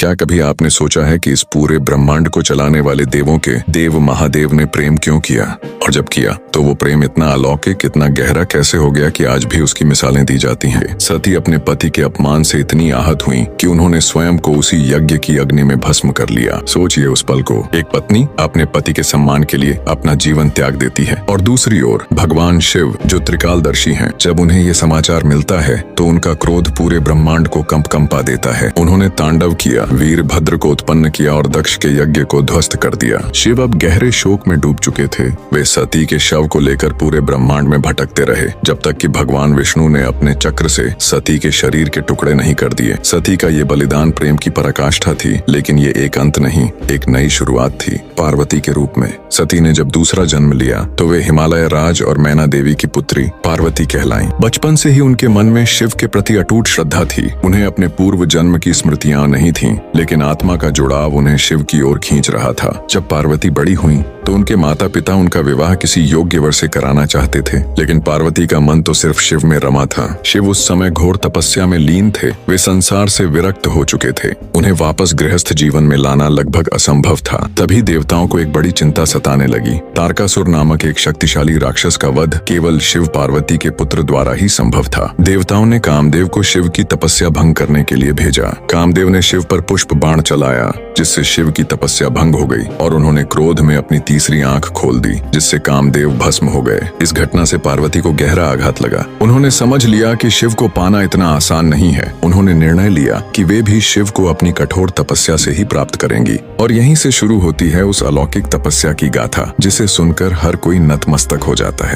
क्या कभी आपने सोचा है कि इस पूरे ब्रह्मांड को चलाने वाले देवों के देव महादेव ने प्रेम क्यों किया, और जब किया तो वो प्रेम इतना अलौकिक, इतना गहरा कैसे हो गया कि आज भी उसकी मिसालें दी जाती हैं। सती अपने पति के अपमान से इतनी आहत हुई कि उन्होंने स्वयं को उसी यज्ञ की अग्नि में भस्म कर लिया। सोचिए उस पल को, एक पत्नी अपने पति के सम्मान के लिए अपना जीवन त्याग देती है, और दूसरी ओर भगवान शिव जो त्रिकालदर्शी हैं, जब उन्हें ये समाचार मिलता है तो उनका क्रोध पूरे ब्रह्मांड को कंपा देता है। उन्होंने तांडव किया, वीरभद्र को उत्पन्न किया और दक्ष के यज्ञ को ध्वस्त कर दिया। शिव अब गहरे शोक में डूब चुके थे। वे सती के शव को लेकर पूरे ब्रह्मांड में भटकते रहे, जब तक कि भगवान विष्णु ने अपने चक्र से सती के शरीर के टुकड़े नहीं कर दिए। सती का ये बलिदान प्रेम की पराकाष्ठा थी, लेकिन ये एक अंत नहीं, एक नई शुरुआत थी। पार्वती के रूप में सती ने जब दूसरा जन्म लिया तो वे हिमालय राज और मैना देवी की पुत्री पार्वती कहलाईं। बचपन से ही उनके मन में शिव के प्रति अटूट श्रद्धा थी। उन्हें अपने पूर्व जन्म की स्मृतियां नहीं थीं, लेकिन आत्मा का जुड़ाव उन्हें शिव की ओर खींच रहा था। जब पार्वती बड़ी हुईं तो उनके माता पिता उनका विवाह किसी योग्य वर से कराना चाहते थे, लेकिन पार्वती का मन तो सिर्फ शिव में रमा था। शिव उस समय घोर तपस्या में लीन थे। वे संसार से विरक्त हो चुके थे। उन्हें वापस गृहस्थ जीवन में लाना लगभग असंभव था। तभी देवताओं को एक बड़ी चिंता सताने लगी। तारकासुर नामक एक शक्तिशाली राक्षस का वध केवल शिव पार्वती के पुत्र द्वारा ही संभव था। देवताओं ने कामदेव को शिव की तपस्या भंग करने के लिए भेजा। कामदेव ने शिव पर पुष्प बाण चलाया, जिससे शिव की तपस्या भंग हो गई, और उन्होंने क्रोध में अपनी तीसरी आंख खोल दी, जिससे कामदेव भस्म हो गए। इस घटना से पार्वती को गहरा आघात लगा। उन्होंने समझ लिया कि शिव को पाना इतना आसान नहीं है। उन्होंने निर्णय लिया कि वे भी शिव को अपनी कठोर तपस्या से ही प्राप्त करेंगी, और यहीं से शुरू होती है उस अलौकिक तपस्या की गाथा, जिसे सुनकर हर कोई नतमस्तक हो जाता है।